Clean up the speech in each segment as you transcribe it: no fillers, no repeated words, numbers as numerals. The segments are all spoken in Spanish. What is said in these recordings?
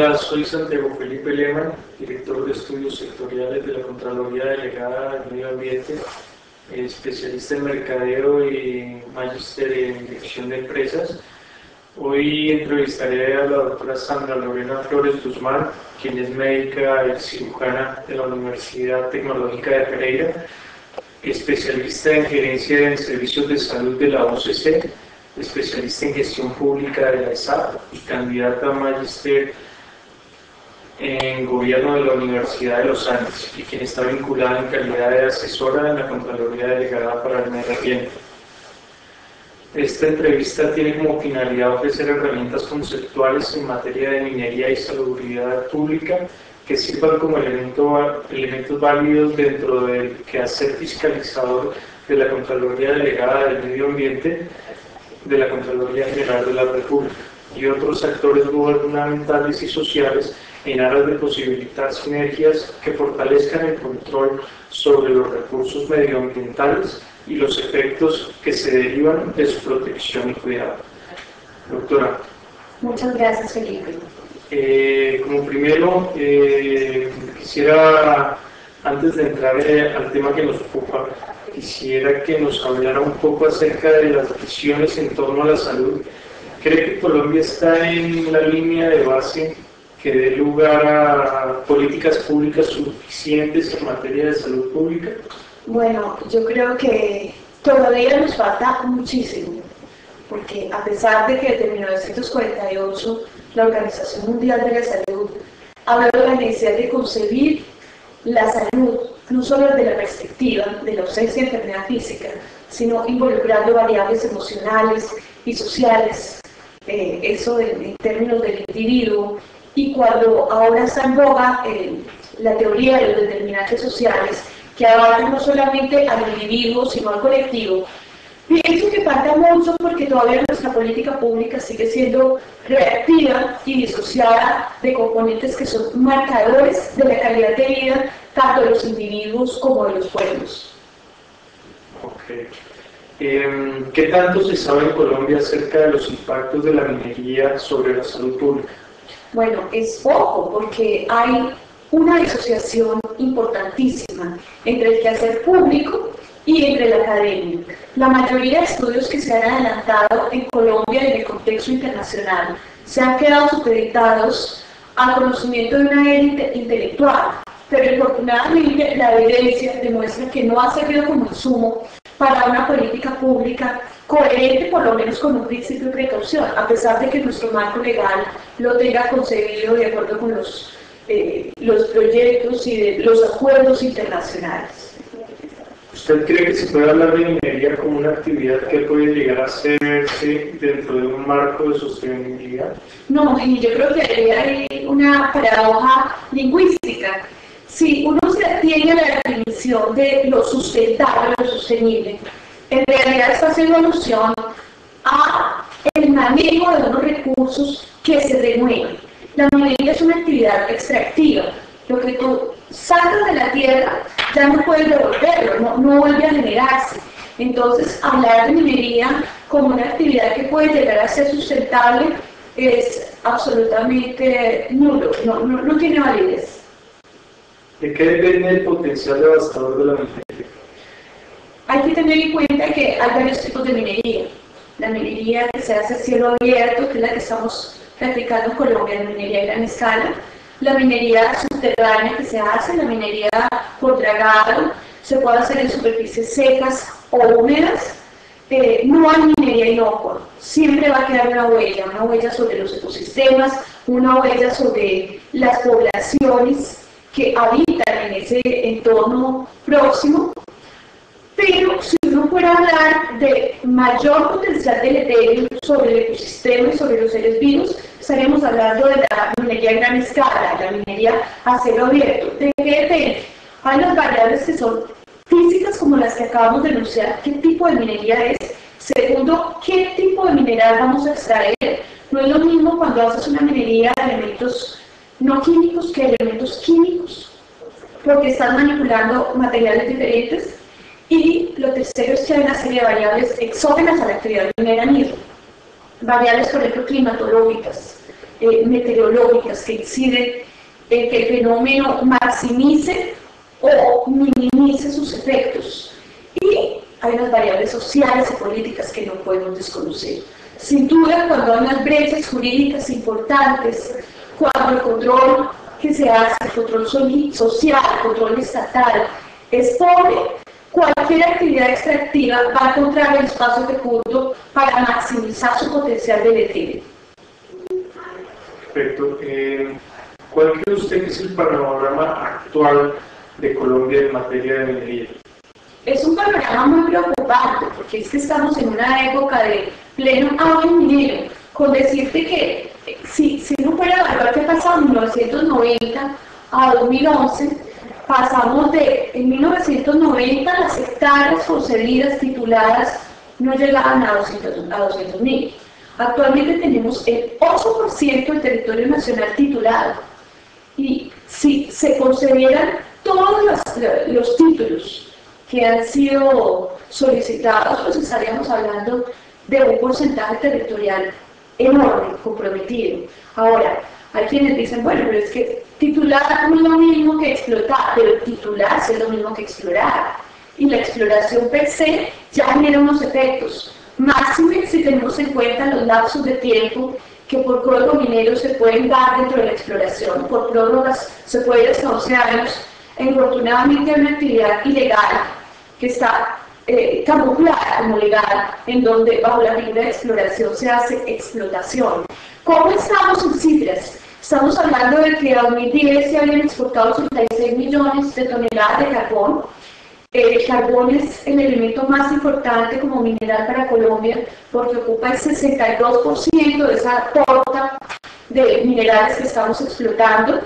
Hola, soy Santiago Felipe Lehmann, director de estudios sectoriales de la Contraloría Delegada del Medio Ambiente, especialista en mercadeo y magíster en dirección de empresas. Hoy entrevistaré a la doctora Sandra Lorena Flores Guzmán, quien es médica y cirujana de la Universidad Tecnológica de Pereira, especialista en gerencia en servicios de salud de la OCC, especialista en gestión pública de la ESAP y candidata a magíster en gobierno de la Universidad de los Andes, y quien está vinculada en calidad de asesora en la Contraloría Delegada para el Medio Ambiente. Esta entrevista tiene como finalidad ofrecer herramientas conceptuales en materia de minería y salubridad pública que sirvan como elementos válidos dentro del quehacer fiscalizador de la Contraloría Delegada del Medio Ambiente, de la Contraloría General de la República y otros actores gubernamentales y sociales en aras de posibilitar sinergias que fortalezcan el control sobre los recursos medioambientales y los efectos que se derivan de su protección y cuidado. Doctora. Muchas gracias, Felipe. Como primero, quisiera, antes de entrar al tema que nos ocupa, quisiera que nos hablara un poco acerca de las decisiones en torno a la salud. ¿Cree que Colombia está en la línea de base que dé lugar a políticas públicas suficientes en materia de salud pública? Bueno, yo creo que todavía nos falta muchísimo, porque a pesar de que desde 1948 la Organización Mundial de la Salud habló de la necesidad de concebir la salud no solo desde la perspectiva de la ausencia de enfermedad física, sino involucrando variables emocionales y sociales, eso en términos del individuo. Y cuando ahora está en boga la teoría de los determinantes sociales, que abarca no solamente al individuo, sino al colectivo, pienso que falta mucho porque todavía nuestra política pública sigue siendo reactiva y disociada de componentes que son marcadores de la calidad de vida tanto de los individuos como de los pueblos. Okay. ¿Qué tanto se sabe en Colombia acerca de los impactos de la minería sobre la salud pública? Bueno, es poco, porque hay una disociación importantísima entre el quehacer público y entre la academia. La mayoría de estudios que se han adelantado en Colombia y en el contexto internacional se han quedado supeditados al conocimiento de una élite intelectual, pero infortunadamente la evidencia demuestra que no ha servido como insumo para una política pública coherente, por lo menos con un principio de precaución, a pesar de que nuestro marco legal lo tenga concebido de acuerdo con los proyectos y los acuerdos internacionales. ¿Usted cree que se puede hablar de minería como una actividad que puede llegar a hacerse dentro de un marco de sostenibilidad? No, y yo creo que hay una paradoja lingüística. Si uno se atiene a la definición de lo sustentable, lo sostenible, en realidad está haciendo alusión a el manejo de unos recursos que se renuevan. La minería es una actividad extractiva. Lo que tú sacas de la tierra ya no puedes devolverlo, no vuelve a generarse. Entonces, hablar de minería como una actividad que puede llegar a ser sustentable es absolutamente nulo, no tiene validez. ¿De qué depende el potencial devastador de la minería? Hay que tener en cuenta que hay varios tipos de minería. La minería que se hace a cielo abierto, que es la que estamos practicando en Colombia, la minería a gran escala. La minería subterránea que se hace, la minería por dragado, se puede hacer en superficies secas o húmedas. No hay minería inocua, siempre va a quedar una huella sobre los ecosistemas, una huella sobre las poblaciones que habitan en ese entorno próximo. Pero si uno fuera a hablar de mayor potencial deleterio sobre el ecosistema y sobre los seres vivos, estaríamos hablando de la minería a gran escala, la minería a cielo abierto. ¿De qué depende? Hay las variables que son físicas, como las que acabamos de enunciar, qué tipo de minería es. Segundo, qué tipo de mineral vamos a extraer. No es lo mismo cuando haces una minería de elementos no químicos que elementos químicos, porque están manipulando materiales diferentes. Y lo tercero es que hay una serie de variables exógenas a la actividad minera misma. Variables, por ejemplo, climatológicas, meteorológicas que inciden en que el fenómeno maximice o minimice sus efectos. Y hay unas variables sociales y políticas que no podemos desconocer. Sin duda, cuando hay unas brechas jurídicas importantes, cuando el control que se hace, el control social, el control estatal, es pobre, cualquier actividad extractiva va a encontrar el espacio fecundo para maximizar su potencial deleterio. Perfecto. ¿Cuál cree usted que es el panorama actual de Colombia en materia de minería? Es un panorama muy preocupante, porque es que estamos en una época de pleno auge minero. Con decirte que si uno fuera a evaluar qué pasó en 1990 a 2011, pasamos en 1990 las hectáreas concedidas, tituladas, no llegaban a 200.000. Actualmente tenemos el 8% del territorio nacional titulado. Y si se concedieran todos los títulos que han sido solicitados, pues estaríamos hablando de un porcentaje territorial enorme, comprometido. Ahora, hay quienes dicen, bueno, pero es que titular no es lo mismo que explotar, pero titularse es lo mismo que explorar. Y la exploración per se ya genera unos efectos. Máximo si tenemos en cuenta los lapsos de tiempo que por código minero se pueden dar dentro de la exploración, por prórrogas se puede ir hasta 11 años. Infortunadamente hay una actividad ilegal que está camuflada como legal, en donde bajo la figura de exploración se hace explotación. ¿Cómo estamos en cifras? Estamos hablando de que en 2010 se habían exportado 86 millones de toneladas de carbón. El carbón es el elemento más importante como mineral para Colombia porque ocupa el 62% de esa torta de minerales que estamos explotando.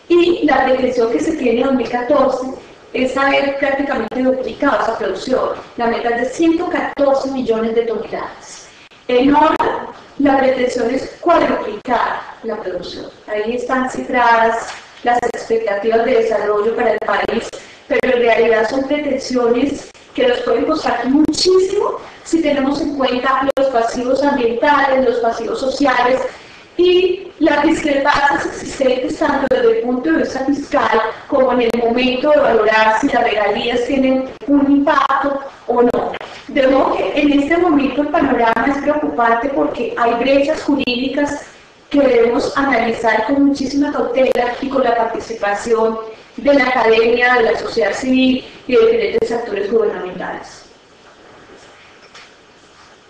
Y la pretensión que se tiene en 2014 es haber prácticamente duplicado esa producción. La meta es de 114 millones de toneladas. En oro, la pretensión es cuadruplicar la producción. Ahí están cifradas las expectativas de desarrollo para el país, pero en realidad son pretensiones que nos pueden costar muchísimo si tenemos en cuenta los pasivos ambientales, los pasivos sociales y las discrepancias existentes tanto desde el punto de vista fiscal como en el momento de valorar si las regalías tienen un impacto o no. De modo que en este momento el panorama es preocupante porque hay brechas jurídicas que debemos analizar con muchísima cautela y con la participación de la academia, de la sociedad civil y de diferentes actores gubernamentales.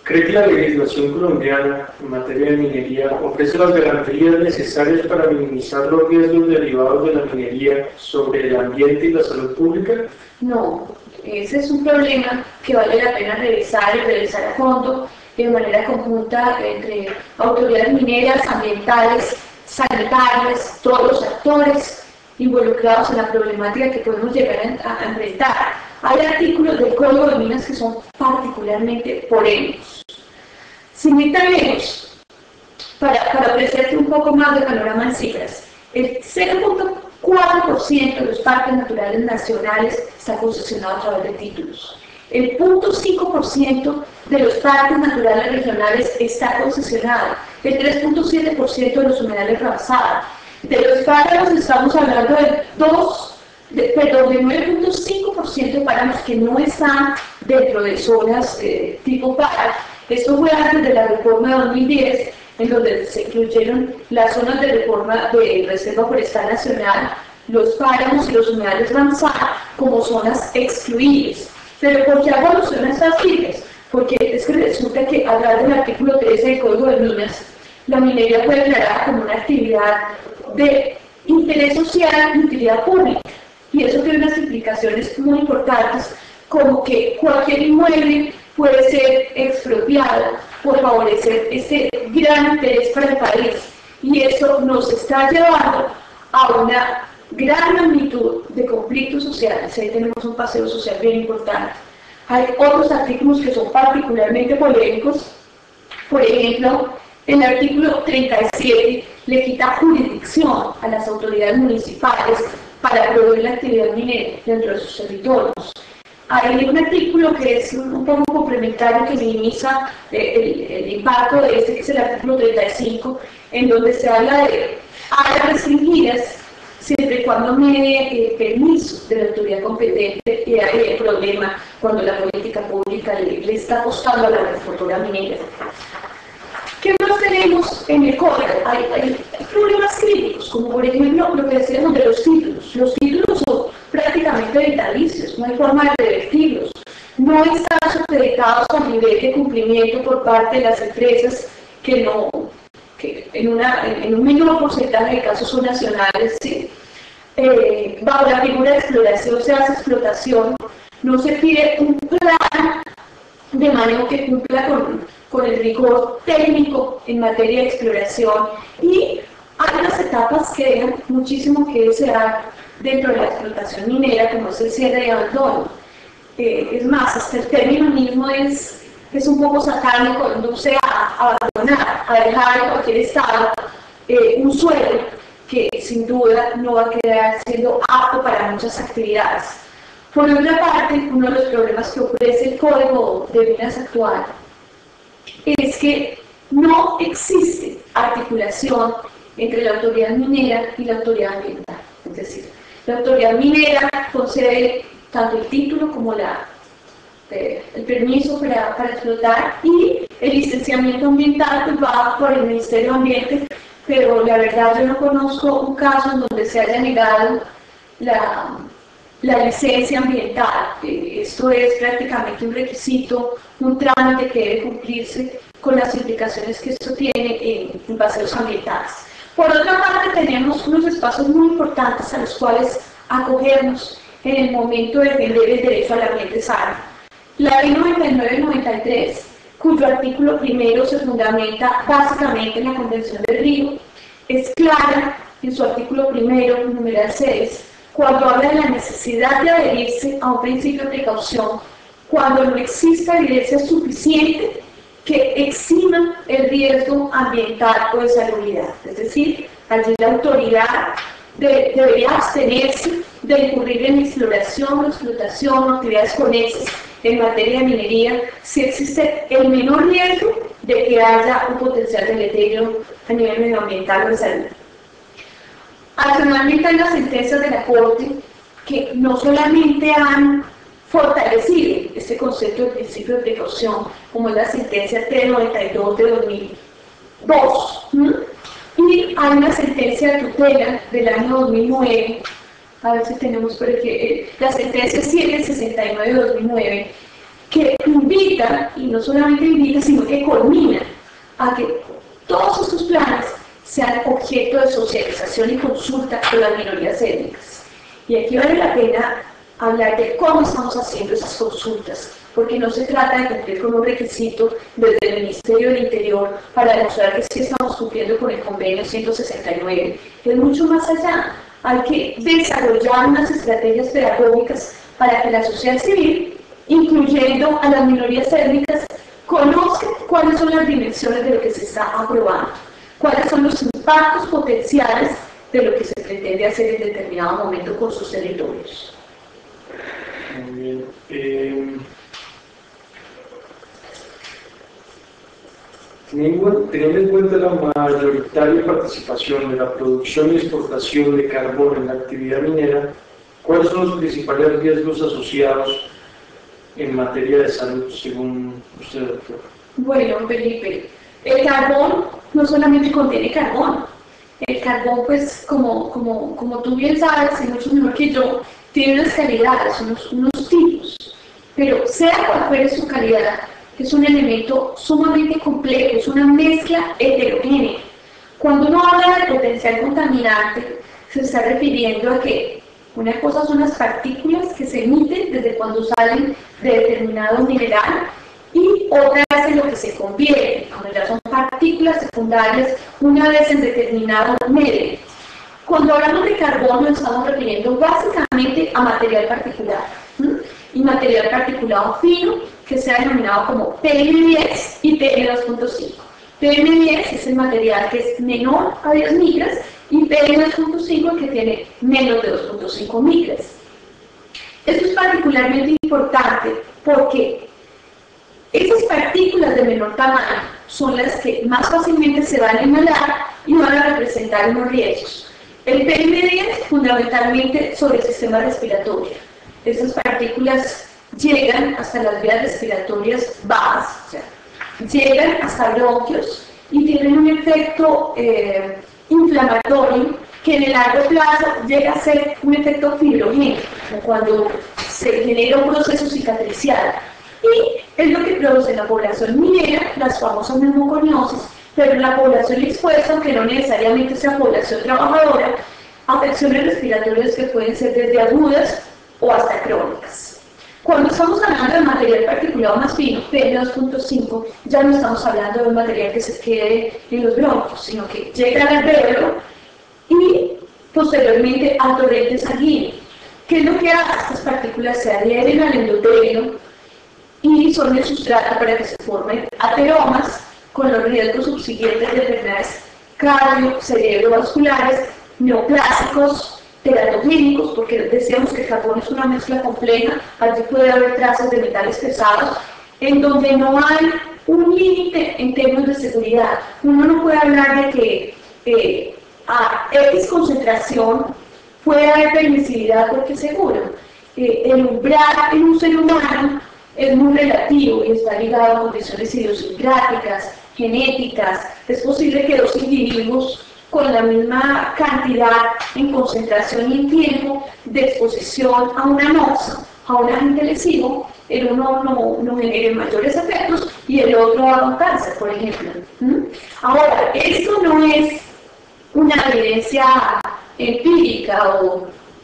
¿Cree que la legislación colombiana en materia de minería ofrece las garantías necesarias para minimizar los riesgos derivados de la minería sobre el ambiente y la salud pública? No, ese es un problema que vale la pena revisar y revisar a fondo de manera conjunta entre autoridades mineras, ambientales, sanitarias, todos los actores involucrados en la problemática que podemos llegar a enfrentar. Hay artículos del Código de Minas que son particularmente polémicos. Sin ir tan lejos, para ofrecerte un poco más de panorama en cifras, el 0.4% de los parques naturales nacionales está concesionado a través de títulos. El 0.5% de los parques naturales regionales está concesionado. El 3.7% de los humedales rabazados. De los páramos estamos hablando de 9.5% de páramos que no están dentro de zonas tipo páramo. Esto fue antes de la reforma de 2010, en donde se incluyeron las zonas de reforma de Reserva Forestal Nacional, los páramos y los humedales Ramsar como zonas excluidas. Pero ¿por qué hago alusión a estas cifras? Porque es que resulta que a través del artículo 13 del Código de Minas, la minería fue declarada como una actividad de interés social y utilidad pública. Y eso tiene unas implicaciones muy importantes, como que cualquier inmueble puede ser expropiado por favorecer ese gran interés para el país. Y eso nos está llevando a una gran magnitud de conflictos sociales. Ahí tenemos un paseo social bien importante. Hay otros artículos que son particularmente polémicos. Por ejemplo, el artículo 37 le quita jurisdicción a las autoridades municipales para prohibir la actividad minera dentro de sus territorios. hay un artículo que es un poco complementario que minimiza el impacto de este, que es el artículo 35, en donde se habla de áreas restringidas siempre y cuando medie permiso de la autoridad competente, y hay el problema cuando la política pública le está apostando a la agricultura minera. ¿Qué más tenemos en el código? Hay problemas críticos, como por ejemplo lo que decíamos de los títulos. Los títulos son prácticamente vitalicios, no hay forma de revertirlos. No están supeditados al nivel de cumplimiento por parte de las empresas que en un menor porcentaje de casos son nacionales. ¿Sí? Bajo la figura de exploración se hace explotación, no se pide un plan de manejo que cumpla con el rigor técnico en materia de exploración, y hay unas etapas que dejan muchísimo que desear dentro de la explotación minera, como es el cierre y abandono. Es más, hasta el término mismo es un poco satánico, induce a abandonar, a dejar en cualquier estado un suelo que sin duda no va a quedar siendo apto para muchas actividades. Por otra parte, uno de los problemas que ofrece el Código de Minas actual es que no existe articulación entre la autoridad minera y la autoridad ambiental. Es decir, la autoridad minera concede tanto el título como el permiso para explotar, y el licenciamiento ambiental pues va por el Ministerio de Ambiente, pero la verdad yo no conozco un caso en donde se haya negado la licencia ambiental. Esto es prácticamente un requisito, un trámite que debe cumplirse con las implicaciones que esto tiene en paseos ambientales. Por otra parte, tenemos unos espacios muy importantes a los cuales acogernos en el momento de defender el derecho al ambiente sano. La Ley 99/93, cuyo artículo primero se fundamenta básicamente en la Convención del Río, es clara en su artículo primero, numeral 6, cuando habla de la necesidad de adherirse a un principio de precaución cuando no exista evidencia suficiente que exima el riesgo ambiental o de salubridad. Es decir, allí la autoridad debería abstenerse de incurrir en exploración, explotación o actividades conexas en materia de minería si existe el menor riesgo de que haya un potencial deleterio a nivel medioambiental o de salud. Adicionalmente, hay las sentencias de la Corte que no solamente han fortalecido este concepto de principio de precaución, como es la sentencia T92 de 2002, y hay una sentencia de tutela del año 2009, a ver si tenemos por aquí, la sentencia 769 de 2009, que invita, y no solamente invita, sino que culmina a que todos estos planes sean objeto de socialización y consulta con las minorías étnicas. Y aquí vale la pena hablar de cómo estamos haciendo esas consultas, porque no se trata de cumplir con un requisito desde el Ministerio del Interior para demostrar que sí estamos cumpliendo con el convenio 169, es mucho más allá. Hay que desarrollar unas estrategias pedagógicas para que la sociedad civil, incluyendo a las minorías étnicas, conozca cuáles son las dimensiones de lo que se está aprobando, cuáles son los impactos potenciales de lo que se pretende hacer en determinado momento con sus territorios. Muy bien. Teniendo en cuenta la mayoritaria participación de la producción y exportación de carbón en la actividad minera, ¿cuáles son los principales riesgos asociados en materia de salud, según usted, doctor? Bueno, Felipe, el carbón no solamente contiene carbón. El carbón, pues, como tú bien sabes, y mucho mejor que yo, tiene unas calidades, unos tipos. Pero sea cual fuere su calidad, es un elemento sumamente complejo, es una mezcla heterogénea. Cuando uno habla de potencial contaminante, se está refiriendo a que una cosa son las partículas que se emiten desde cuando salen de determinado mineral, y otra es en lo que se convierte, cuando ya son partículas secundarias una vez en determinado medio. Cuando hablamos de carbón nos estamos refiriendo básicamente a material particular, y material particulado fino, que se ha denominado como PM10 y PM2.5. PM10 es el material que es menor a 10 micras, y PM2.5 el que tiene menos de 2.5 micras. Esto es particularmente importante porque esas partículas de menor tamaño son las que más fácilmente se van a inhalar y van a representar unos riesgos. El PM10 fundamentalmente sobre el sistema respiratorio. Esas partículas llegan hasta las vías respiratorias bajas, o sea, llegan hasta bronquios y tienen un efecto inflamatorio que en el largo plazo llega a ser un efecto fibrogénico, cuando se genera un proceso cicatricial. Y es lo que produce en la población minera las famosas neumoconiosis, pero en la población expuesta, aunque no necesariamente sea población trabajadora, afecciones respiratorias que pueden ser desde agudas o hasta crónicas. Cuando estamos hablando de material particulado más fino, PM2.5, ya no estamos hablando de un material que se quede en los bronquios, sino que llega al alvéolo y posteriormente al torrente sanguíneo. ¿Qué es lo que hace? Estas partículas se adhieren al endotelio y son el sustrato para que se formen ateromas con los riesgos subsiguientes de enfermedades cardio-cerebrovasculares, neoplásicos, teratogénicos, porque decíamos que el carbón es una mezcla compleja, allí puede haber trazas de metales pesados, en donde no hay un límite en términos de seguridad. Uno no puede hablar de que a X concentración puede haber permisividad porque es seguro. El umbral en un ser humano es muy relativo y está ligado a condiciones idiosincráticas, genéticas. Es posible que dos individuos con la misma cantidad en concentración y en tiempo de exposición a una NOx, a un agente lesivo, el uno no genere mayores efectos y el otro haga un cáncer, por ejemplo. Ahora, esto no es una evidencia empírica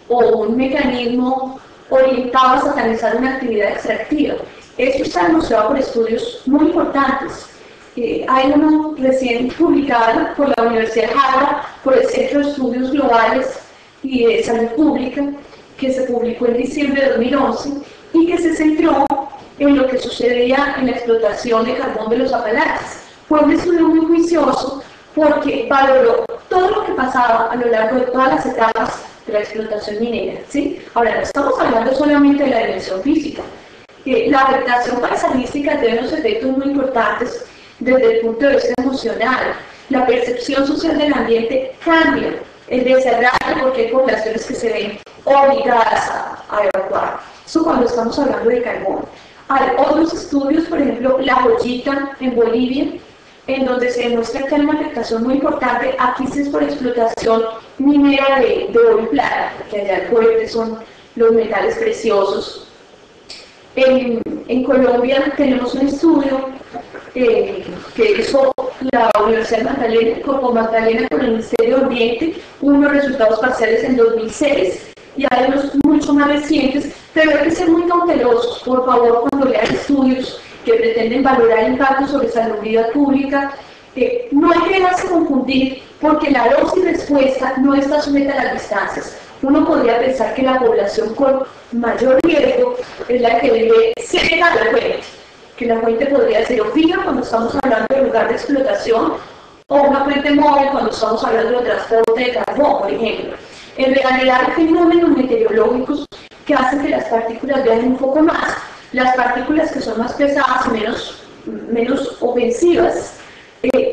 o un mecanismo orientado a satanizar una actividad extractiva. Esto está demostrado por estudios muy importantes. Hay uno recién publicado por la Universidad de Harvard, por el Centro de Estudios Globales y de Salud Pública, que se publicó en diciembre de 2011 y que se centró en lo que sucedía en la explotación de carbón de los Apalaches. Fue un estudio muy juicioso porque valoró todo lo que pasaba a lo largo de todas las etapas de la explotación minera, ¿sí? Ahora, no estamos hablando solamente de la dimensión física. La afectación paisajística tiene unos efectos muy importantes desde el punto de vista emocional. La percepción social del ambiente cambia. El desarraigo, porque hay poblaciones que se ven obligadas a evacuar. Eso cuando estamos hablando de carbón. Hay otros estudios, por ejemplo, La Joyita en Bolivia, en donde se demuestra que hay una afectación muy importante. Aquí sí es por explotación minera de oro y plata, porque allá el fuerte son los metales preciosos. En Colombia tenemos un estudio que hizo la Universidad de Magdalena, Magdalena con el Ministerio de Ambiente, unos resultados parciales en 2006 y hay unos mucho más recientes, pero hay que ser muy cautelosos, por favor, cuando lean estudios que pretenden valorar el impacto sobre salubridad pública. No hay que dejarse confundir porque la dosis respuesta no está sujeta a las distancias. Uno podría pensar que la población con mayor riesgo es la que vive cerca de la fuente, que la fuente podría ser o fija cuando estamos hablando de lugar de explotación o una fuente móvil cuando estamos hablando de transporte de carbón, por ejemplo. En realidad hay fenómenos meteorológicos que hacen que las partículas viajen un poco más. Las partículas que son más pesadas y menos ofensivas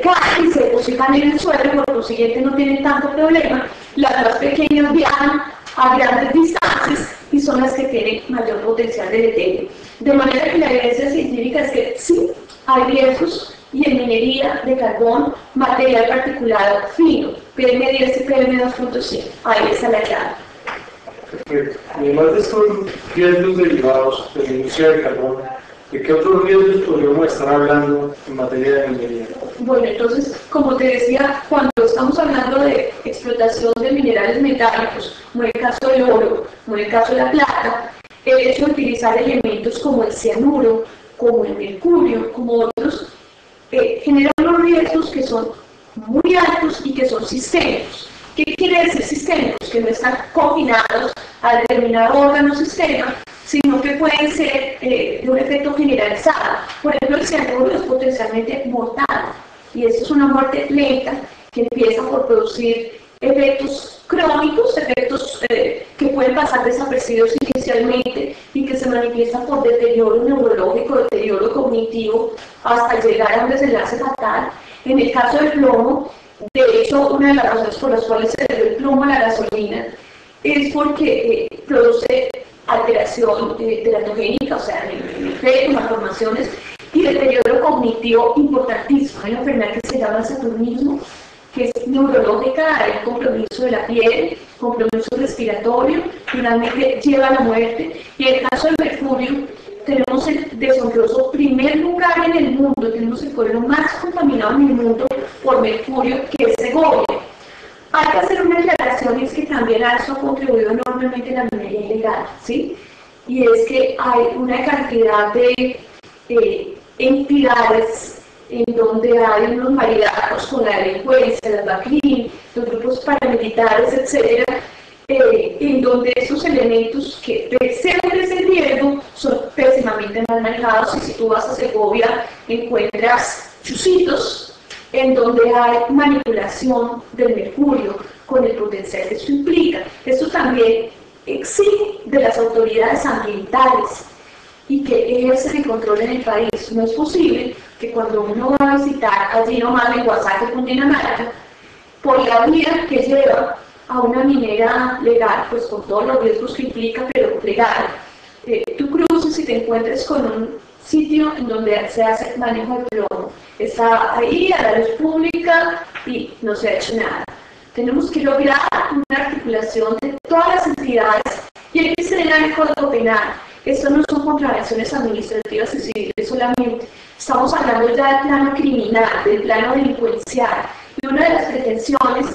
caen y se depositan en el suelo, por lo siguiente no tienen tanto problema. Las más pequeñas viajan a grandes distancias y son las que tienen mayor potencial de deterioro. De manera que la evidencia científica es que sí hay riesgos y en minería de carbón, material particulado fino, PM10 y PM2.5. Ahí está la clave. Perfecto. Además de estos riesgos derivados de la industria del carbón, ¿de qué otros riesgos podríamos estar hablando en materia de minería? Bueno, entonces, como te decía, cuando estamos hablando de explotación de minerales metálicos, como en el caso del oro, como en el caso de la plata, el hecho de utilizar elementos como el cianuro, como el mercurio, como otros, genera unos riesgos que son muy altos y que son sistémicos. ¿Qué quiere decir sistémicos? Que no están confinados a determinado órgano o sistema, sino que pueden ser de un efecto generalizado. Por ejemplo, el cianuro es potencialmente mortal, y eso es una muerte lenta que empieza por producir efectos crónicos, efectos que pueden pasar desapercibidos inicialmente y que se manifiestan por deterioro neurológico, deterioro cognitivo, hasta llegar a un desenlace fatal. En el caso del plomo, de hecho, una de las razones por las cuales se debe el plomo a la gasolina es porque produce alteración teratogénica, o sea, en el feto, malformaciones, y deterioro cognitivo importantísimo. Hay una enfermedad que se llama saturnismo, que es neurológica, hay compromiso de la piel, compromiso respiratorio, finalmente lleva a la muerte. Y en el caso del mercurio, tenemos el deshonroso primer lugar en el mundo, tenemos el pueblo más contaminado en el mundo por mercurio, que es Segovia. Hay que hacer una aclaración, y es que también a eso ha contribuido enormemente la minería ilegal, ¿sí? Y es que hay una cantidad de entidades en donde hay unos maridados con la delincuencia, las BACRIM, los grupos paramilitares, etcétera, en donde esos elementos que exceden ese riesgo son pésimamente mal manejados. Y si tú vas a Segovia, encuentras chuzitos en donde hay manipulación del mercurio con el potencial que eso implica. Esto también exige de las autoridades ambientales y que ejercen el control en el país. No es posible que cuando uno va a visitar allí nomás en Guasaque, Cundinamarca, por la vía que lleva a una minera legal, pues con todos los riesgos que implica, pero legal, tú cruces y te encuentres con un sitio en donde se hace manejo de plomo. Está ahí a la luz pública y no se ha hecho nada. Tenemos que lograr una articulación de todas las entidades y hay que acelerar el Código Penal. Esto no son contravenciones administrativas y civiles solamente. Estamos hablando ya del plano criminal, del plano delincuencial. Y una de las pretensiones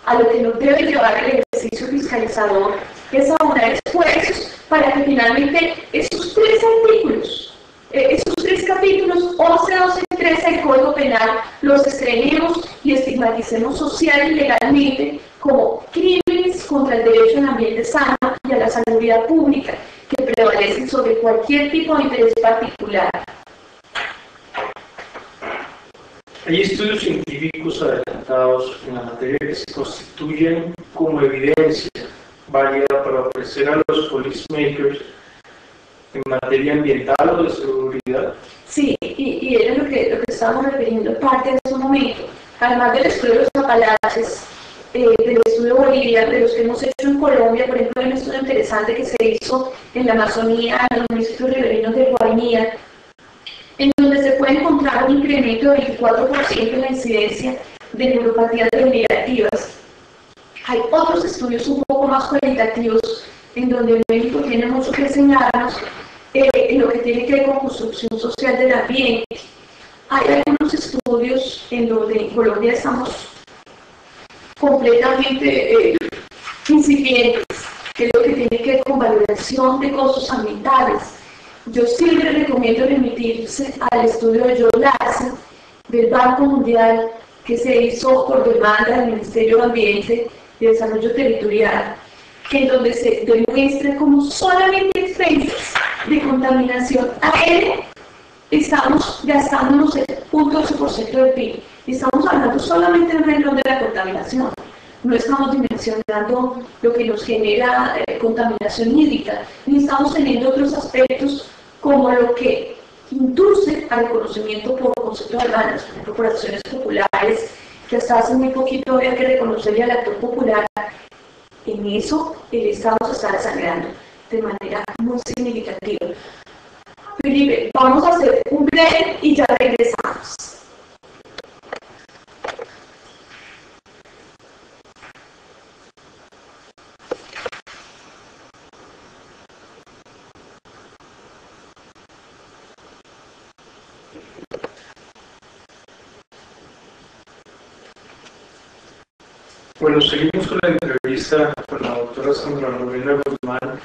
a lo que nos debe llevar el ejercicio fiscalizador es aunar esfuerzos para que finalmente esos tres artículos, esos tres capítulos, 11, 12 y 13 del Código Penal, los estrenemos y estigmaticemos social y legalmente como crímenes contra el derecho a un ambiente sano y a la salubridad pública, que prevalecen sobre cualquier tipo de interés particular. Hay estudios científicos adelantados en la materia que se constituyen como evidencia válida para ofrecer a los policymakers en materia ambiental o de seguridad. Sí, y era lo que estábamos refiriendo parte de su momento. Además del estudio de los Apalaches, del estudio Bolivia, de los que hemos hecho en Colombia, por ejemplo, hay un estudio interesante que se hizo en la Amazonía, en los municipios ribereños de Guainía, en donde se puede encontrar un incremento del 24% en la incidencia de neuropatías degenerativas. Hay otros estudios un poco más cualitativos, en donde México tiene mucho que enseñarnos en lo que tiene que ver con construcción social del ambiente. Hay algunos estudios en donde en Colombia estamos completamente incipientes, que es lo que tiene que ver con valoración de costos ambientales. Yo siempre recomiendo remitirse al estudio de John Larsen del Banco Mundial, que se hizo por demanda del Ministerio de Ambiente y Desarrollo Territorial, en donde se demuestra cómo solamente expensas de contaminación aérea estamos gastándonos el 0.8% del PIB. Estamos hablando solamente del renglón de la contaminación. No estamos dimensionando lo que nos genera contaminación hídrica, ni estamos teniendo otros aspectos como lo que induce al reconocimiento por conceptos de las corporaciones populares, que hasta hace muy poquito había que reconocerle al actor popular. En eso el Estado se está desangrando de manera muy significativa. Felipe, vamos a hacer un break y ya regresamos. Bueno, seguimos con la entrevista con la doctora Sandra Lorena Guzmán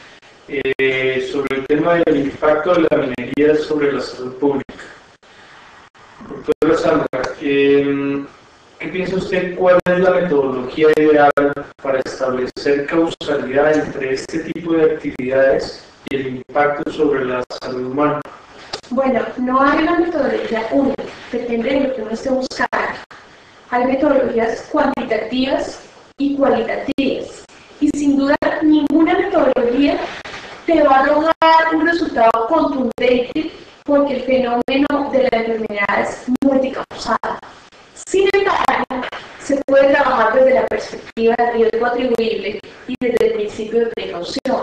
sobre el tema del impacto de la minería sobre la salud pública. Doctora Sandra, ¿qué piensa usted? ¿Cuál es la metodología ideal para establecer causalidad entre este tipo de actividades y el impacto sobre la salud humana? Bueno, no hay una metodología única, depende de lo que uno esté buscando. Hay metodologías cuantitativas y cualitativas. Y sin duda, ninguna metodología te va a arrojar un resultado contundente porque el fenómeno de la enfermedad es multicausal. Sin embargo, se puede trabajar desde la perspectiva del riesgo atribuible y desde el principio de precaución.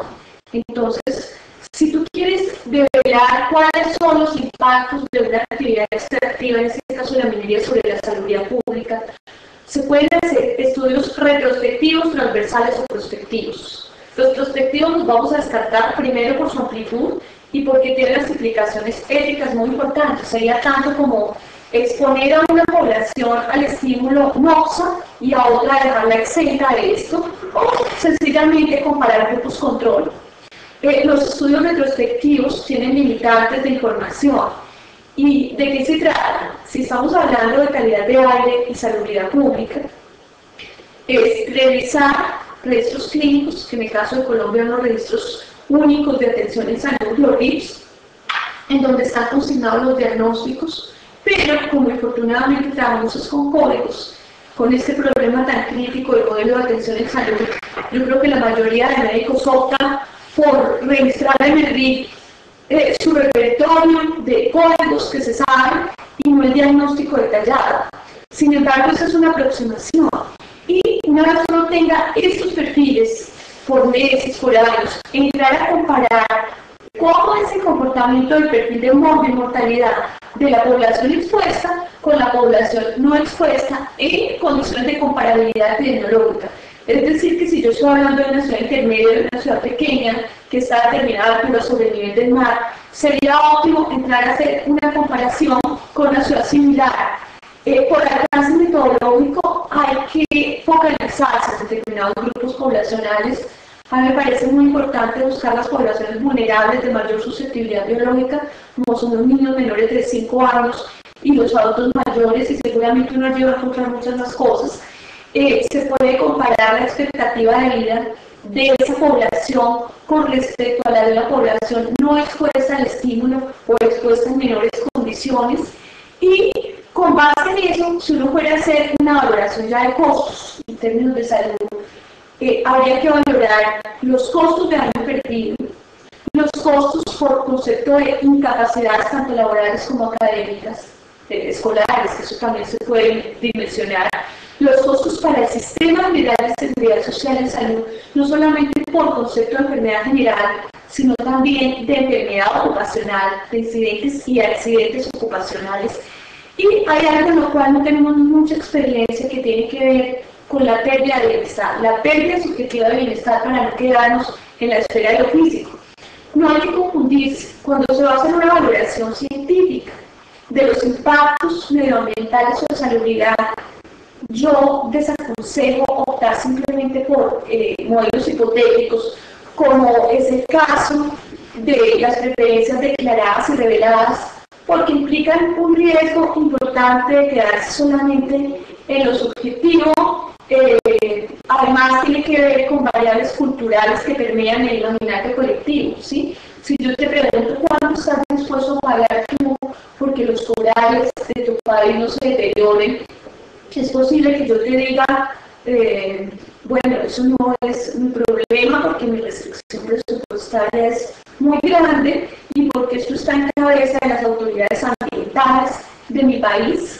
Entonces, si tú quieres develar cuáles son los impactos de una actividad extractiva, en este caso la minería, sobre la salud pública, se pueden hacer estudios retrospectivos, transversales o prospectivos. Los prospectivos los vamos a descartar primero por su amplitud y porque tienen las implicaciones éticas muy importantes. Sería tanto como exponer a una población al estímulo NOXA y a otra dejarla exenta de esto, o sencillamente comparar grupos control. Los estudios retrospectivos tienen limitantes de información. ¿Y de qué se trata? Si estamos hablando de calidad de aire y salubridad pública, es revisar registros clínicos, que en el caso de Colombia son los registros únicos de atención en salud, los RIPS, en donde están consignados los diagnósticos, pero como infortunadamente trabajamos con códigos, con este problema tan crítico del modelo de atención en salud, yo creo que la mayoría de médicos optan por registrar en el RIP su repertorio de códigos que se saben y no el diagnóstico detallado. Sin embargo, esa es una aproximación. Y una vez uno tenga estos perfiles por meses, por años, entrar a comparar cómo es el comportamiento del perfil de mortalidad de la población expuesta con la población no expuesta en condiciones de comparabilidad epidemiológica. Es decir, que si yo estoy hablando de una ciudad intermedia, de una ciudad pequeña, que está determinada sobre el nivel del mar, sería óptimo entrar a hacer una comparación con una ciudad similar. Por alcance metodológico hay que focalizarse en determinados grupos poblacionales. A mí me parece muy importante buscar las poblaciones vulnerables de mayor susceptibilidad biológica, como son los niños menores de 5 años y los adultos mayores, y seguramente uno lleva a encontrar muchas más cosas. Se puede comparar la expectativa de vida de esa población con respecto a la de una población no expuesta al estímulo o expuesta en menores condiciones, y con base en eso, si uno fuera a hacer una valoración ya de costos en términos de salud, habría que valorar los costos de daño perdido, los costos por concepto de incapacidades tanto laborales como académicas, escolares, que eso también se puede dimensionar, los costos para el sistema general de seguridad social en salud, no solamente por concepto de enfermedad general, sino también de enfermedad ocupacional, de incidentes y accidentes ocupacionales. Y hay algo en lo cual no tenemos mucha experiencia, que tiene que ver con la pérdida de bienestar, la pérdida subjetiva de bienestar, para no quedarnos en la esfera de lo físico. No hay que confundirse cuando se va a hacer una valoración científica de los impactos medioambientales o de salubridad. Yo desaconsejo optar simplemente por modelos hipotéticos, como es el caso de las preferencias declaradas y reveladas, porque implican un riesgo importante de quedarse solamente en lo subjetivo. Además tiene que ver con variables culturales que permean el imaginario colectivo, ¿sí? Si yo te pregunto cuánto estás dispuesto a pagar tú porque los corales de tu país no se deterioren, es posible que yo te diga, bueno, eso no es un problema porque mi restricción presupuestaria es muy grande y porque esto está en cabeza de las autoridades ambientales de mi país.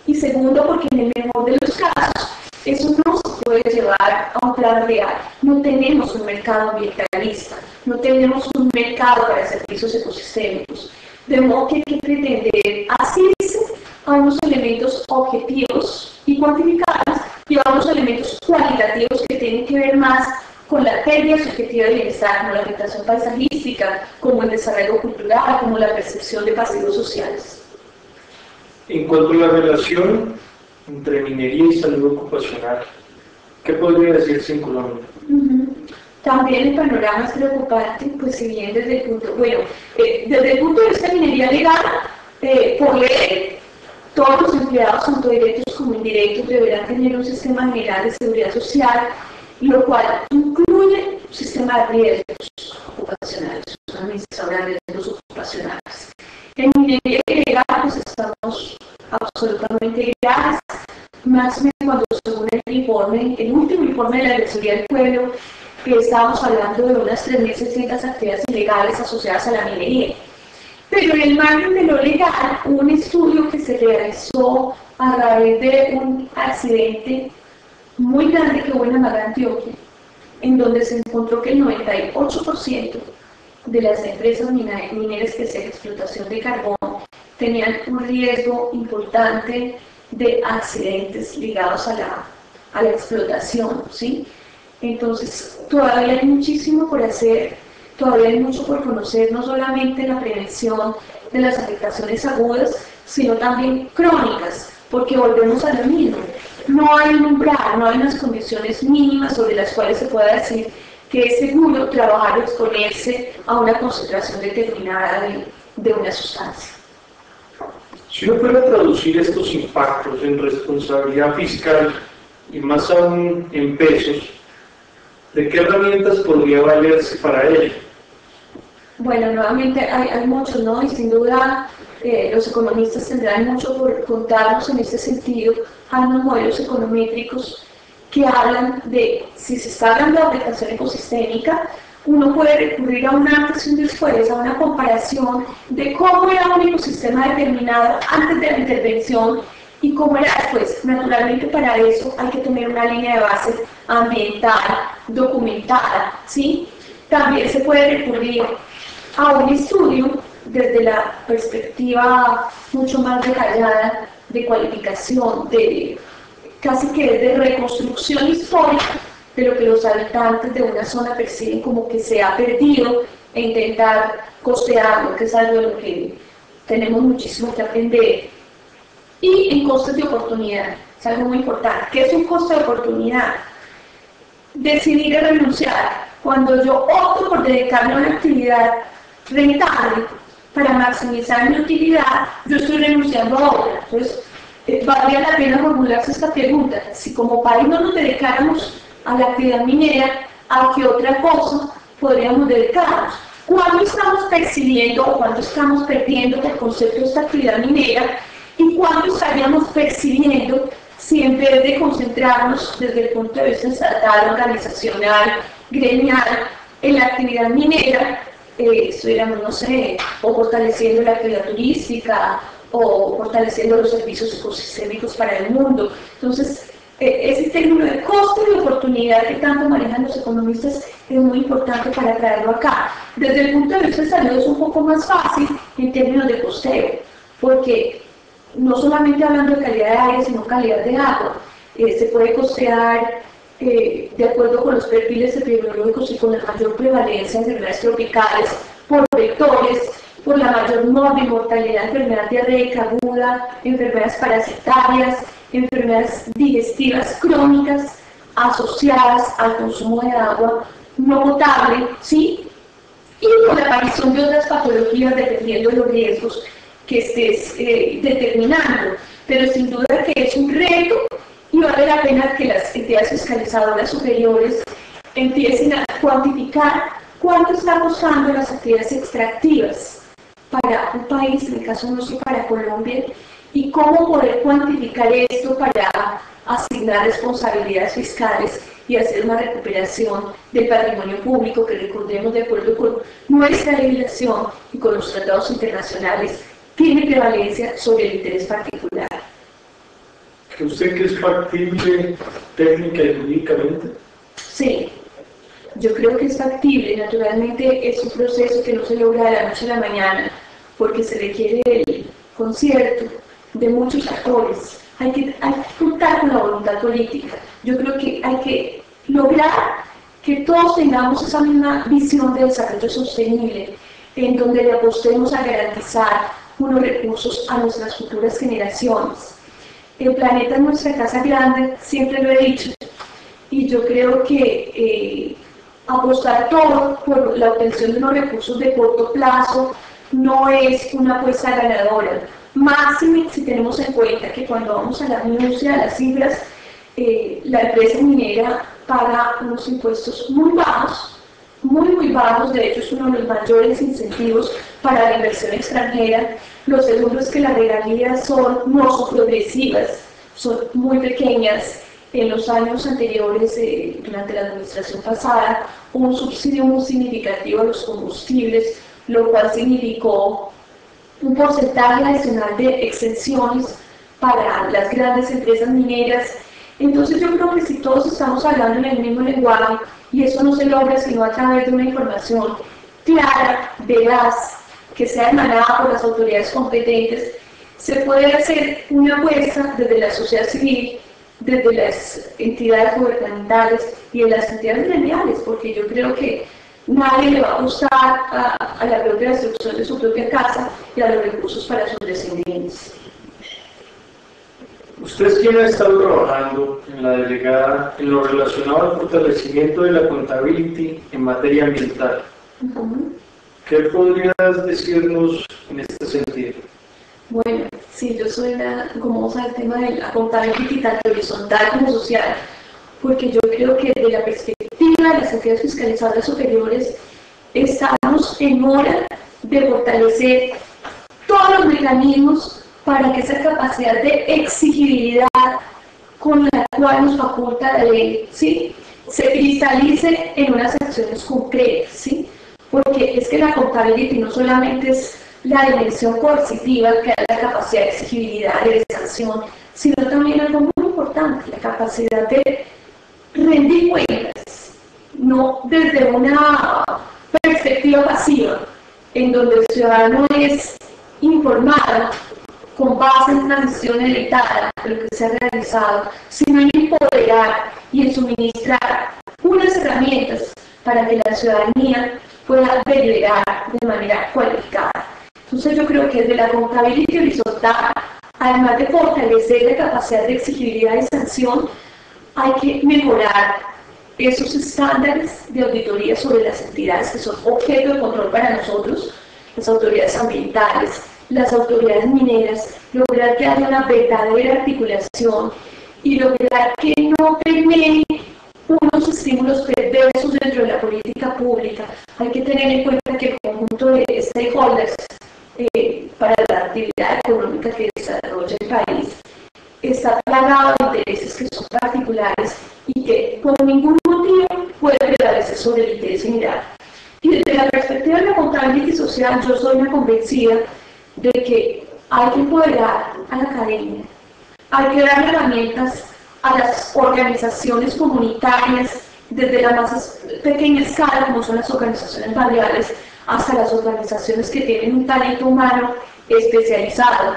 Y segundo, porque en el mejor de los casos, eso no se puede llevar a un plan real. No tenemos un mercado ambientalista, no tenemos un mercado para servicios ecosistémicos. De modo que hay que pretender asirse a unos elementos objetivos y cuantificables y a unos elementos cualitativos que tienen que ver más con la pérdida subjetiva de bienestar, como la afectación paisajística, como el desarrollo cultural, como la percepción de pasivos sociales. En cuanto a la relación entre minería y salud ocupacional, ¿qué podría decirse en Colombia? También el panorama es preocupante, pues si bien desde el punto, desde el punto de vista de minería legal, por ley, todos los empleados, tanto directos como indirectos, deberán tener un sistema general de seguridad social, lo cual incluye un sistema de riesgos ocupacionales, un administrador de riesgos ocupacionales. En minería legal, pues estamos absolutamente graves, más cuando según el informe, el último informe de la Defensoría del Pueblo, estábamos hablando de unas 3.600 actividades ilegales asociadas a la minería. Pero en el margen de lo legal, hubo un estudio que se realizó a raíz de un accidente muy grande que hubo en Amaga, Antioquia, en donde se encontró que el 98% de las empresas mineras que hacían explotación de carbón tenían un riesgo importante de accidentes ligados a la explotación, ¿sí? Entonces, todavía hay muchísimo por hacer, todavía hay mucho por conocer, no solamente la prevención de las afectaciones agudas, sino también crónicas, porque volvemos a lo mismo. No hay un umbral, no hay unas condiciones mínimas sobre las cuales se pueda decir que es seguro trabajar o exponerse a una concentración determinada de una sustancia. Si uno puede traducir estos impactos en responsabilidad fiscal y más aún en pesos, ¿de qué herramientas podría valerse para ello? Bueno, nuevamente hay muchos, ¿no? Y sin duda los economistas tendrán mucho por contarnos en este sentido. Hay unos modelos econométricos que hablan de, si se está hablando de afectación ecosistémica, uno puede recurrir a un antes y un después, a una comparación de cómo era un ecosistema determinado antes de la intervención y cómo era después. Naturalmente para eso hay que tener una línea de base ambiental, documentada, ¿sí? También se puede recurrir a un estudio desde la perspectiva mucho más detallada de cualificación, de casi que de reconstrucción histórica de lo que los habitantes de una zona perciben como que se ha perdido e intentar costearlo, que es algo de lo que tenemos muchísimo que aprender. Y en costes de oportunidad, es algo muy importante. ¿Qué es un coste de oportunidad? Decidir a renunciar. Cuando yo opto por dedicarme a una actividad rentable para maximizar mi utilidad, yo estoy renunciando a otra. Entonces, valdría la pena formularse esta pregunta: si como país no nos dedicáramos a la actividad minera, ¿a qué otra cosa podríamos dedicarnos? ¿Cuándo estamos percibiendo o cuándo estamos perdiendo el concepto de esta actividad minera? ¿Y cuándo estaríamos percibiendo si en vez de concentrarnos desde el punto de vista estatal, organizacional, gremial, en la actividad minera, estuviéramos, no sé, o fortaleciendo la actividad turística, o fortaleciendo los servicios ecosistémicos para el mundo? Entonces, ese término de costo y oportunidad que tanto manejan los economistas es muy importante para traerlo acá. Desde el punto de vista de salud es un poco más fácil en términos de costeo, porque no solamente hablando de calidad de aire, sino calidad de agua. Se puede costear de acuerdo con los perfiles epidemiológicos y con la mayor prevalencia de enfermedades tropicales, por vectores, por la mayor mortalidad, enfermedad diarreica aguda, enfermedades parasitarias, enfermedades digestivas crónicas asociadas al consumo de agua no potable, ¿sí? Y con la aparición de otras patologías dependiendo de los riesgos que estés determinando. Pero sin duda que es un reto y vale la pena que las entidades fiscalizadoras superiores empiecen a cuantificar cuánto está costando las actividades extractivas para un país, en el caso nuestro para Colombia, y cómo poder cuantificar esto para asignar responsabilidades fiscales y hacer una recuperación del patrimonio público que, recordemos, de acuerdo con nuestra legislación y con los tratados internacionales, tiene prevalencia sobre el interés particular. ¿Cree usted que es factible técnica y jurídicamente? Sí, yo creo que es factible. Naturalmente es un proceso que no se logra de la noche a la mañana, porque se requiere el concierto de muchos actores. Hay que contar con la voluntad política. Yo creo que hay que lograr que todos tengamos esa misma visión de desarrollo sostenible, en donde le apostemos a garantizar unos recursos a nuestras futuras generaciones. El planeta es nuestra casa grande, siempre lo he dicho, y yo creo que apostar todo por la obtención de unos recursos de corto plazo no es una apuesta ganadora. Máximo si tenemos en cuenta que cuando vamos a la minucia de las cifras, la empresa minera paga unos impuestos muy bajos, muy bajos. De hecho es uno de los mayores incentivos para la inversión extranjera. Lo segundo es que las regalías no son progresivas, son muy pequeñas. En los años anteriores, durante la administración pasada, hubo un subsidio muy significativo a los combustibles, lo cual significó un porcentaje adicional de exenciones para las grandes empresas mineras. Entonces yo creo que si todos estamos hablando en el mismo lenguaje, y eso no se logra sino a través de una información clara, veraz, que sea emanada por las autoridades competentes, se puede hacer una apuesta desde la sociedad civil, desde las entidades gubernamentales y de las entidades gremiales, porque yo creo que nadie le va a gustar a la propia destrucción de su propia casa y a los recursos para sus descendientes. Usted es quien ha estado trabajando en la delegada en lo relacionado al fortalecimiento de la contabilidad en materia ambiental. ¿Qué podrías decirnos en este sentido? Bueno, sí, yo soy como vamos al tema de la contabilidad tanto horizontal como social, porque yo creo que desde la perspectiva de las entidades fiscalizadoras superiores estamos en hora de fortalecer todos los mecanismos para que esa capacidad de exigibilidad con la cual nos faculta la ley, ¿sí?, se cristalice en unas acciones concretas, ¿sí? Porque es que la contabilidad no solamente es la dimensión coercitiva que da la capacidad de exigibilidad, de sanción, sino también algo muy importante, la capacidad de rendir cuentas, no desde una perspectiva pasiva, en donde el ciudadano es informado con base en una decisión editada de lo que se ha realizado, sino en empoderar y en suministrar unas herramientas para que la ciudadanía pueda deliberar de manera cualificada. Entonces yo creo que desde la contabilidad horizontal, además de fortalecer la capacidad de exigibilidad y sanción, hay que mejorar esos estándares de auditoría sobre las entidades que son objeto de control para nosotros, las autoridades ambientales, las autoridades mineras, lograr que haya una verdadera articulación y lograr que no permeen unos estímulos perversos dentro de la política pública. Hay que tener en cuenta que el conjunto de stakeholders para la actividad económica que desarrolla el país está plagado de intereses que son particulares y que por ningún motivo puede prevalecer sobre el interés general. Y desde la perspectiva de la contabilidad social, yo soy una convencida de que hay que empoderar a la academia, hay que dar herramientas a las organizaciones comunitarias, desde la más pequeña escala, como son las organizaciones barriales, hasta las organizaciones que tienen un talento humano especializado,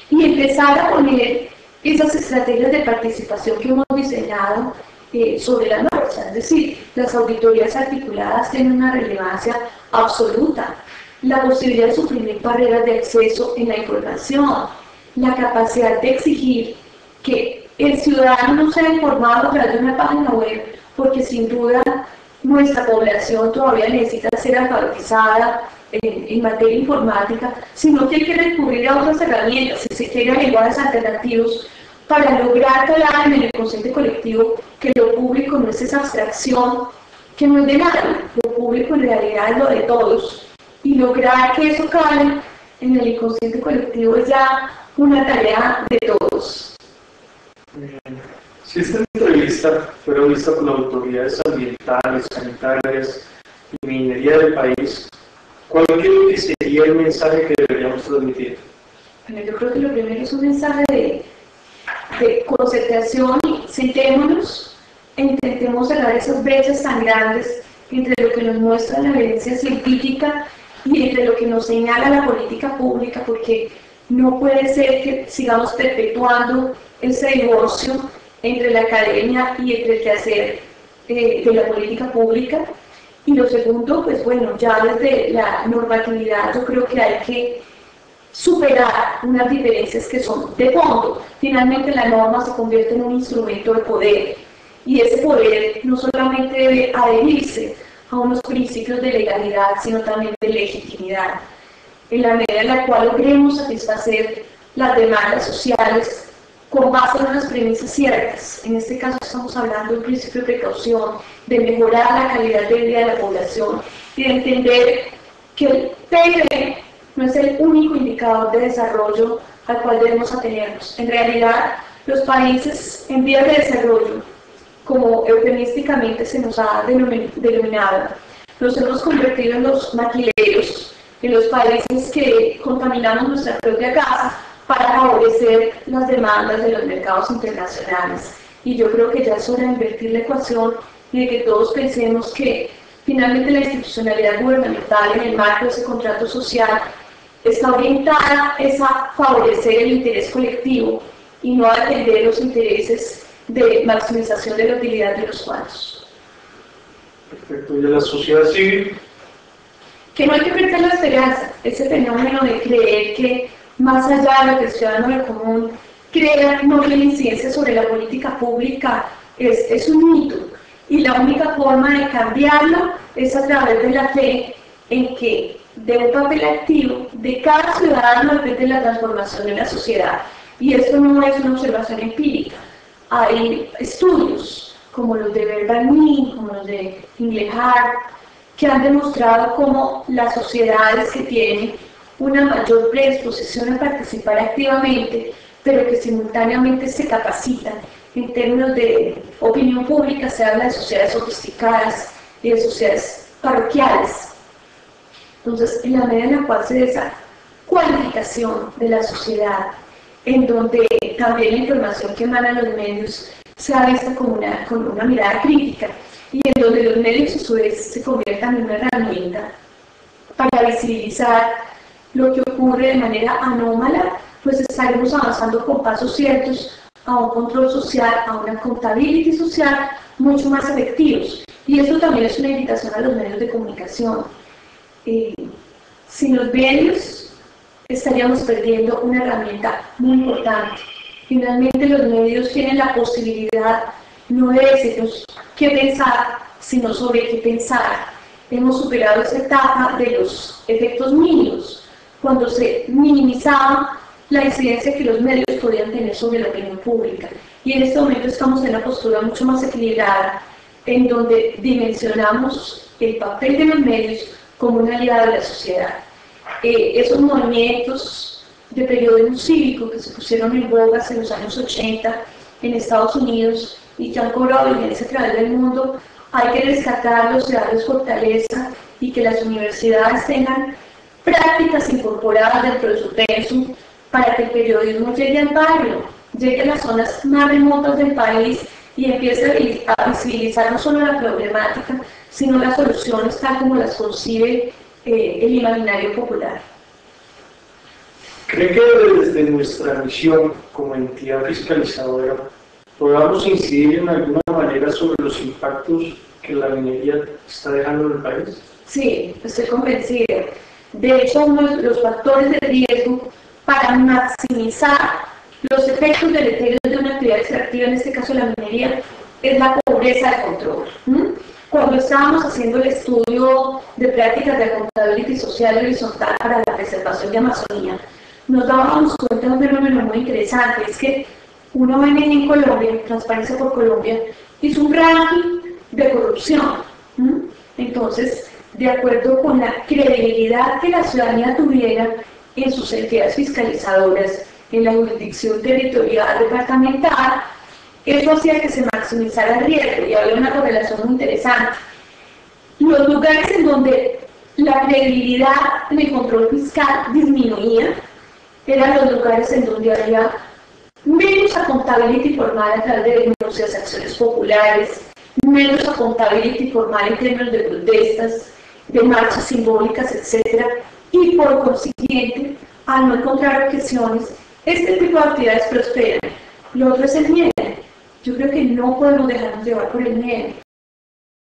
y empezar a poner esas estrategias de participación que hemos diseñado sobre la marcha. Es decir, las auditorías articuladas tienen una relevancia absoluta. La posibilidad de suprimir barreras de acceso en la información, la capacidad de exigir que el ciudadano no sea informado a través de una página web, porque sin duda nuestra población todavía necesita ser alfabetizada en materia informática, sino que hay que recurrir a otras herramientas, si se quieren lenguajes alternativos, para lograr calar en el inconsciente colectivo que lo público no es esa abstracción que no es de nadie, lo público en realidad es lo de todos. Y lograr que eso cale en el inconsciente colectivo es ya una tarea de todos. Si esta entrevista fuera vista por las autoridades ambientales, sanitarias y minería del país, ¿cuál creo que sería el mensaje que deberíamos transmitir? Bueno, yo creo que lo primero es un mensaje de concentración y sentémonos e intentemos cerrar esas brechas tan grandes entre lo que nos muestra la evidencia científica y entre lo que nos señala la política pública, porque no puede ser que sigamos perpetuando ese divorcio entre la academia y entre el quehacer de la política pública. Y lo segundo, pues bueno, ya desde la normatividad yo creo que hay que superar unas diferencias que son de fondo. Finalmente la norma se convierte en un instrumento de poder, y ese poder no solamente debe adherirse a unos principios de legalidad, sino también de legitimidad, en la medida en la cual logremos satisfacer las demandas sociales con base en unas premisas ciertas. En este caso estamos hablando de un principio de precaución, de mejorar la calidad de vida de la población y de entender que el PIB no es el único indicador de desarrollo al cual debemos atenernos. En realidad, Los países en vías de desarrollo, como eufemísticamente se nos ha denominado, nos hemos convertido en los maquileros, en los países que contaminamos nuestra propia casa para favorecer las demandas de los mercados internacionales. Y yo creo que ya es hora de invertir la ecuación y de que todos pensemos que finalmente la institucionalidad gubernamental en el marco de ese contrato social está orientada a favorecer el interés colectivo y no a atender los intereses de maximización de la utilidad de los cuantos. Perfecto. ¿Y de la sociedad civil? Que no hay que perder la esperanza, ese fenómeno de creer que más allá de lo que el ciudadano del común crea no tiene incidencia sobre la política pública es un mito. Y la única forma de cambiarlo es a través de la fe en que de un papel activo de cada ciudadano depende la transformación de la sociedad. Y esto no es una observación empírica. Hay estudios como los de Bernard-Lee, como los de Inglehart, que han demostrado cómo las sociedades que tienen una mayor predisposición a participar activamente, pero que simultáneamente se capacitan en términos de opinión pública, se habla de sociedades sofisticadas y de sociedades parroquiales. Entonces, en la medida en la cual se da esa cualificación de la sociedad, en donde también la información que emana los medios sea vista con una mirada crítica, y en donde los medios a su vez se conviertan en una herramienta para visibilizar lo que ocurre de manera anómala, pues estaremos avanzando con pasos ciertos a un control social, a una accountability social mucho más efectivos. Y esto también es una invitación a los medios de comunicación. Sin los medios estaríamos perdiendo una herramienta muy importante. Finalmente los medios tienen la posibilidad no de decirnos qué pensar, sino sobre qué pensar. Hemos superado esa etapa de los efectos mínimos, cuando se minimizaba la incidencia que los medios podían tener sobre la opinión pública. Y en este momento estamos en una postura mucho más equilibrada, en donde dimensionamos el papel de los medios como un aliado de la sociedad. Esos movimientos de periodismo cívico que se pusieron en boga en los años 80 en Estados Unidos y que han cobrado vigencia a través del mundo, hay que rescatarlos y darles fortaleza, y que las universidades tengan prácticas incorporadas dentro de su pensum para que el periodismo llegue al barrio, llegue a las zonas más remotas del país y empiece a visibilizar no solo la problemática, sino las soluciones tal como las concibe el imaginario popular. ¿Cree que desde nuestra misión como entidad fiscalizadora podamos incidir en alguna manera sobre los impactos que la minería está dejando en el país? Sí, estoy convencida. De hecho, uno de los factores de riesgo para maximizar los efectos deleterios de una actividad extractiva, en este caso la minería, es la pobreza de control. Cuando estábamos haciendo el estudio de prácticas de accountability social y horizontal para la preservación de Amazonía, nos dábamos cuenta de un fenómeno muy interesante, es que una ONG en Colombia, Transparencia por Colombia, hizo un ranking de corrupción. Entonces, de acuerdo con la credibilidad que la ciudadanía tuviera en sus entidades fiscalizadoras, en la jurisdicción territorial departamental, eso hacía que se maximizara el riesgo, y había una correlación muy interesante. Los lugares en donde la credibilidad en el control fiscal disminuía eran los lugares en donde había menos accountability formal a través de denuncias, acciones populares, menos accountability formal en términos de protestas, de marchas simbólicas, etc. Y por consiguiente, al no encontrar objeciones, este tipo de actividades prosperan. Lo otro es el miedo. Yo creo que no podemos dejarnos llevar por el miedo.